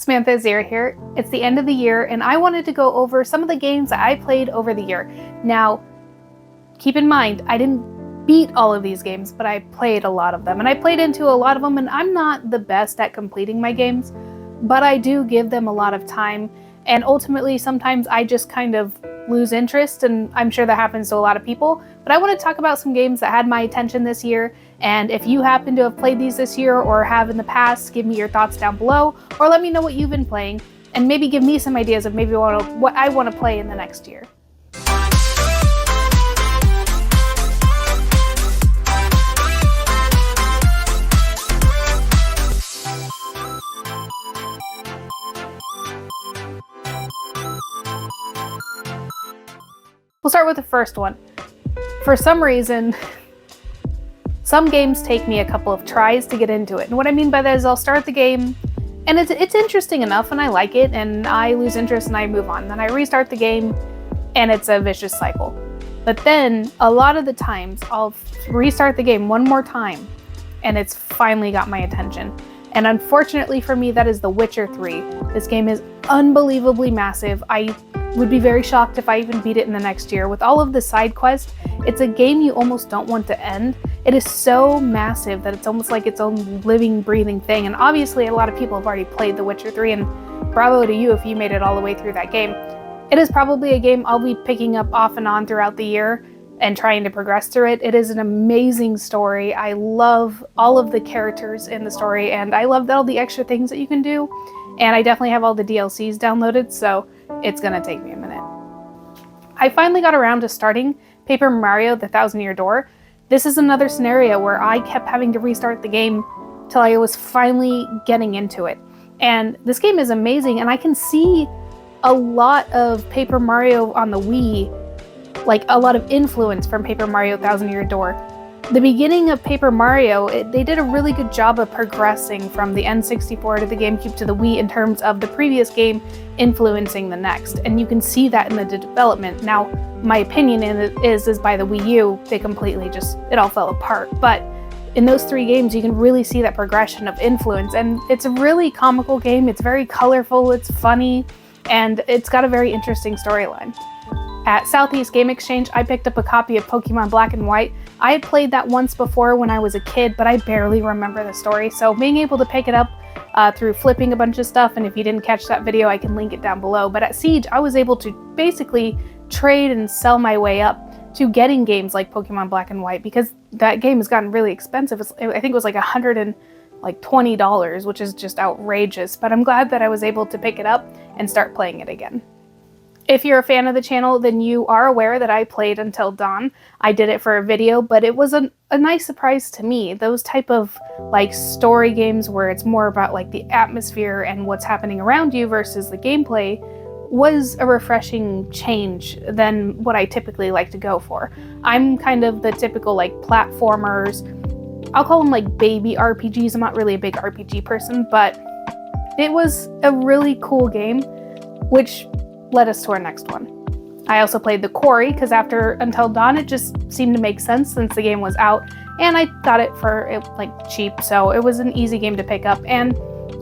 ThousandYear here. It's the end of the year and I wanted to go over some of the games that I played over the year. Now, keep in mind, I didn't beat all of these games, but I played a lot of them. And I played into a lot of them, and I'm not the best at completing my games, but I do give them a lot of time. And ultimately, sometimes I just kind of lose interest, and I'm sure that happens to a lot of people. But I want to talk about some games that had my attention this year, and if you happen to have played these this year or have in the past, give me your thoughts down below, or let me know what you've been playing, and maybe give me some ideas of maybe what I want to play in the next year. We'll start with the first one. For some reason, some games take me a couple of tries to get into it. And what I mean by that is I'll start the game and it's interesting enough and I like it and I lose interest and I move on. Then I restart the game and it's a vicious cycle. But then a lot of the times I'll restart the game one more time and it's finally got my attention. And unfortunately for me, that is The Witcher 3. This game is unbelievably massive. I would be very shocked if I even beat it in the next year. With all of the side quests, it's a game you almost don't want to end. It is so massive that it's almost like its own living, breathing thing. And obviously a lot of people have already played The Witcher 3, and bravo to you if you made it all the way through that game. It is probably a game I'll be picking up off and on throughout the year and trying to progress through it. It is an amazing story. I love all of the characters in the story, and I love all the extra things that you can do. And I definitely have all the DLCs downloaded, so it's gonna take me a minute. I finally got around to starting Paper Mario: The Thousand-Year Door. This is another scenario where I kept having to restart the game till I was finally getting into it. And this game is amazing, and I can see a lot of Paper Mario on the Wii, like a lot of influence from Paper Mario: Thousand-Year Door. The beginning of Paper Mario, they did a really good job of progressing from the N64 to the GameCube to the Wii in terms of the previous game influencing the next. And you can see that in the development. Now, my opinion is by the Wii U, they completely it all fell apart. But in those three games, you can really see that progression of influence. And it's a really comical game. It's very colorful, it's funny, and it's got a very interesting storyline. At Southeast Game Exchange, I picked up a copy of Pokemon Black and White. I had played that once before when I was a kid, but I barely remember the story, so being able to pick it up through flipping a bunch of stuff, and if you didn't catch that video, I can link it down below. But at Siege, I was able to basically trade and sell my way up to getting games like Pokemon Black and White, because that game has gotten really expensive. I think it was like $120, which is just outrageous, but I'm glad that I was able to pick it up and start playing it again. If you're a fan of the channel, then you are aware that I played Until Dawn. I did it for a video, but it was a nice surprise to me. Those type of like story games where it's more about like the atmosphere and what's happening around you versus the gameplay was a refreshing change than what I typically like to go for. I'm kind of the typical like platformers. I'll call them like baby RPGs. I'm not really a big RPG person, but it was a really cool game, which led us to our next one. I also played The Quarry because after Until Dawn, it just seemed to make sense since the game was out, and I got it for like cheap, so it was an easy game to pick up. And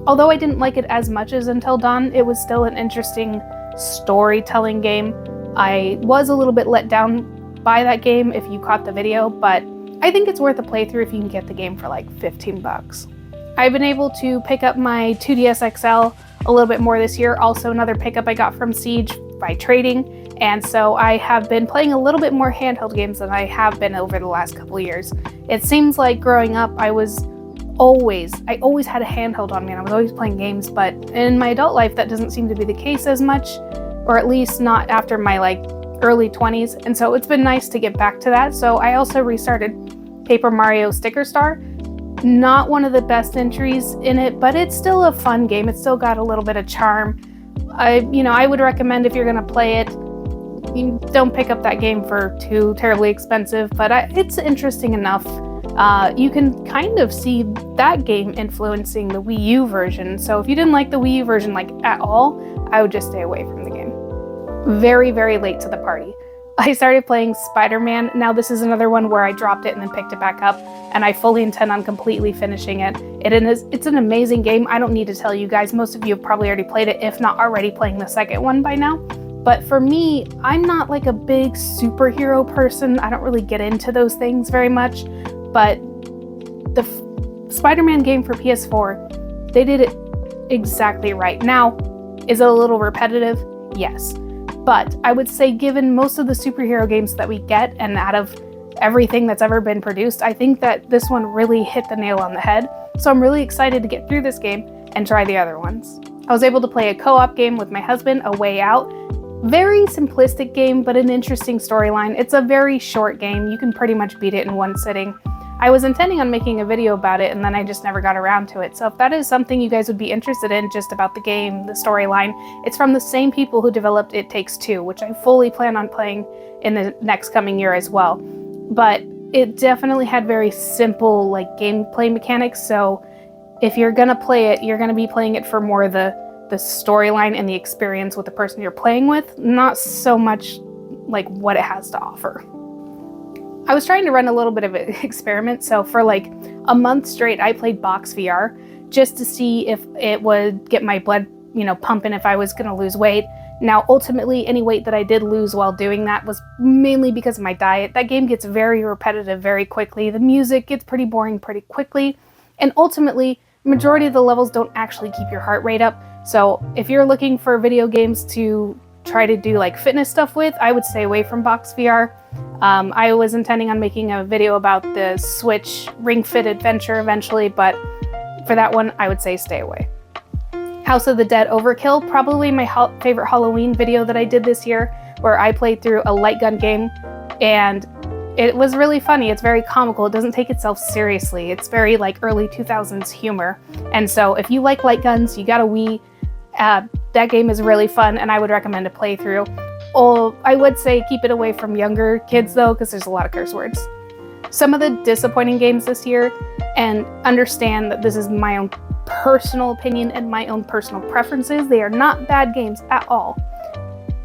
although I didn't like it as much as Until Dawn, it was still an interesting storytelling game. I was a little bit let down by that game if you caught the video, but I think it's worth a playthrough if you can get the game for like 15 bucks. I've been able to pick up my 2DS XL a little bit more this year. Also another pickup I got from Siege by trading. And so I have been playing a little bit more handheld games than I have been over the last couple of years. It seems like growing up, I always had a handheld on me and I was always playing games, but in my adult life, that doesn't seem to be the case as much, or at least not after my like early 20s. And so it's been nice to get back to that. So I also restarted Paper Mario Sticker Star. Not one of the best entries in it, but it's still a fun game. It's still got a little bit of charm. I would recommend if you're gonna play it, you don't pick up that game for too terribly expensive, but it's interesting enough. You can kind of see that game influencing the Wii U version. So if you didn't like the Wii U version like at all, I would just stay away from the game. Very, very late to the party. I started playing SpiderMan. Now this is another one where I dropped it and then picked it back up, and I fully intend on completely finishing it. It's an amazing game. I don't need to tell you guys. Most of you have probably already played it, if not already playing the second one by now. But for me, I'm not like a big superhero person. I don't really get into those things very much. But the Spider-Man game for PS4, they did it exactly right. Now, is it a little repetitive? Yes. But I would say, given most of the superhero games that we get, and out of everything that's ever been produced, I think that this one really hit the nail on the head. So I'm really excited to get through this game and try the other ones. I was able to play a co-op game with my husband, A Way Out. Very simplistic game, but an interesting storyline. It's a very short game. You can pretty much beat it in one sitting. I was intending on making a video about it, and then I just never got around to it. So if that is something you guys would be interested in, just about the game, the storyline, it's from the same people who developed It Takes Two, which I fully plan on playing in the next coming year as well. But it definitely had very simple like gameplay mechanics, so if you're gonna play it, you're gonna be playing it for more the storyline and the experience with the person you're playing with, not so much like what it has to offer. I was trying to run a little bit of an experiment, so for like a month straight I played box VR just to see if it would get my blood, pumping if I was gonna lose weight. Now ultimately any weight that I did lose while doing that was mainly because of my diet. That game gets very repetitive very quickly, the music gets pretty boring pretty quickly, and ultimately majority of the levels don't actually keep your heart rate up. So if you're looking for video games to try to do like fitness stuff with, I would stay away from box VR. I was intending on making a video about the Switch Ring Fit Adventure eventually, but for that one, I would say stay away. House of the Dead Overkill, probably my favorite Halloween video that I did this year, where I played through a light gun game, and it was really funny. It's very comical. It doesn't take itself seriously. It's very like early 2000s humor. And so if you like light guns, you got a Wii, that game is really fun, and I would recommend a playthrough. I would say keep it away from younger kids though, because there's a lot of curse words. Some of the disappointing games this year, and understand that this is my own personal opinion and my own personal preferences, they are not bad games at all.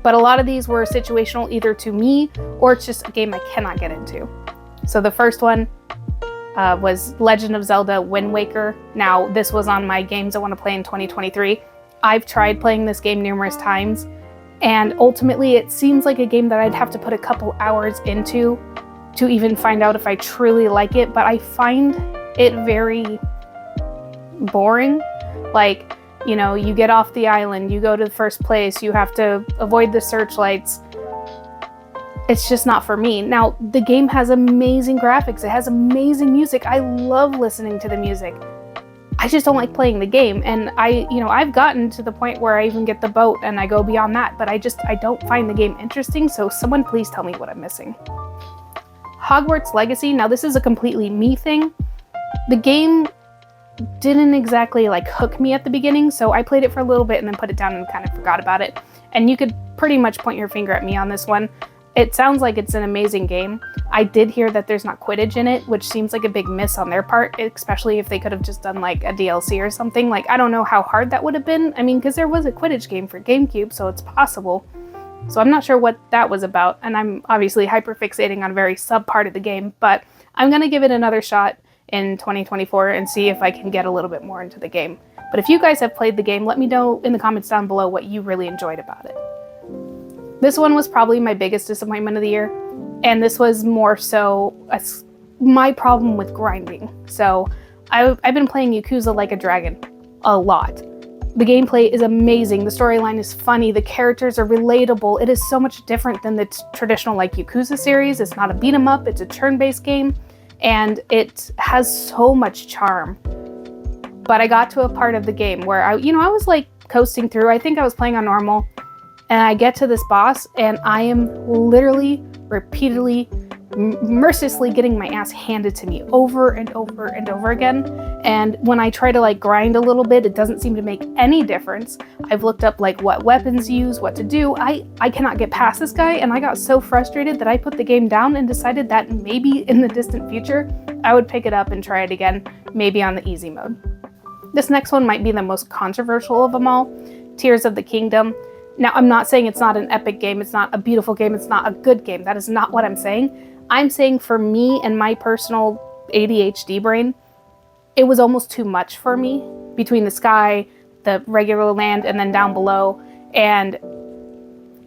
But a lot of these were situational either to me, or it's just a game I cannot get into. So the first one was Legend of Zelda Wind Waker. Now this was on my games I want to play in 2023. I've tried playing this game numerous times, and ultimately it seems like a game that I'd have to put a couple hours into to even find out if I truly like it, but I find it very boring. Like, you get off the island, you go to the first place, you have to avoid the searchlights. It's just not for me. Now, the game has amazing graphics, it has amazing music. I love listening to the music. I just don't like playing the game, and I've gotten to the point where I even get the boat and I go beyond that, but I don't find the game interesting, so someone please tell me what I'm missing. Hogwarts Legacy, now this is a completely me thing. The game didn't exactly like hook me at the beginning, so I played it for a little bit and then put it down and kind of forgot about it. And you could pretty much point your finger at me on this one. It sounds like it's an amazing game. I did hear that there's not Quidditch in it, which seems like a big miss on their part, especially if they could have just done like a DLC or something. Like, I don't know how hard that would have been. I mean, because there was a Quidditch game for GameCube, so it's possible. So I'm not sure what that was about, and I'm obviously hyperfixating on a very sub part of the game, but I'm gonna give it another shot in 2024 and see if I can get a little bit more into the game. But if you guys have played the game, let me know in the comments down below what you really enjoyed about it. This one was probably my biggest disappointment of the year, and this was more so my problem with grinding. So I've been playing Yakuza Like a Dragon a lot. The gameplay is amazing, the storyline is funny, the characters are relatable. It is so much different than the traditional like Yakuza series. It's not a beat 'em up, it's a turn-based game, and it has so much charm. But I got to a part of the game where I was like coasting through. I think I was playing on normal, and I get to this boss, and I am literally, repeatedly, mercilessly getting my ass handed to me over and over and over again. And when I try to like grind a little bit, it doesn't seem to make any difference. I've looked up like what weapons use, what to do. I cannot get past this guy, and I got so frustrated that I put the game down and decided that maybe in the distant future, I would pick it up and try it again, maybe on the easy mode. This next one might be the most controversial of them all, Tears of the Kingdom. Now, I'm not saying it's not an epic game, it's not a beautiful game, it's not a good game. That is not what I'm saying. I'm saying for me and my personal ADHD brain, it was almost too much for me between the sky, the regular land, and then down below. And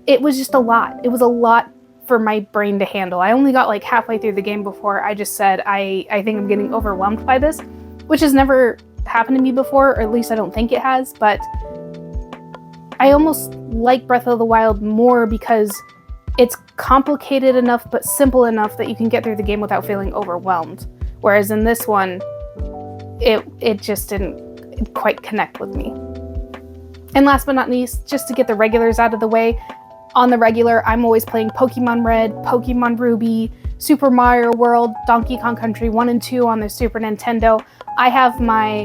it was just a lot. It was a lot for my brain to handle. I only got like halfway through the game before I just said, I think I'm getting overwhelmed by this, which has never happened to me before, or at least I don't think it has, but I almost like Breath of the Wild more because it's complicated enough but simple enough that you can get through the game without feeling overwhelmed. Whereas in this one, it just didn't quite connect with me. And last but not least, just to get the regulars out of the way, on the regular, I'm always playing Pokemon Red, Pokemon Ruby, Super Mario World, Donkey Kong Country 1 and 2 on the Super Nintendo. I have my,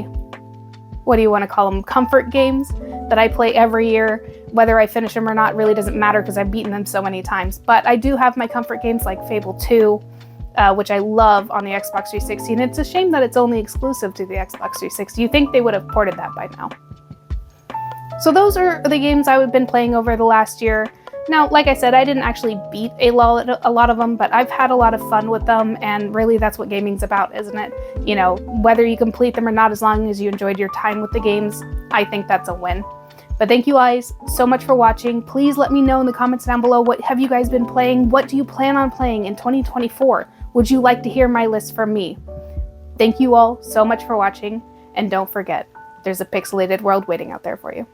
what do you want to call them, comfort games that I play every year. Whether I finish them or not really doesn't matter because I've beaten them so many times. But I do have my comfort games like Fable 2, which I love on the Xbox 360. And it's a shame that it's only exclusive to the Xbox 360. You'd think they would have ported that by now. So those are the games I've been playing over the last year. Now, like I said, I didn't actually beat a lot of them, but I've had a lot of fun with them, and really that's what gaming's about, isn't it? You know, whether you complete them or not, as long as you enjoyed your time with the games, I think that's a win. But thank you guys so much for watching. Please let me know in the comments down below, what have you guys been playing? What do you plan on playing in 2024? Would you like to hear my list from me? Thank you all so much for watching, and don't forget, there's a pixelated world waiting out there for you.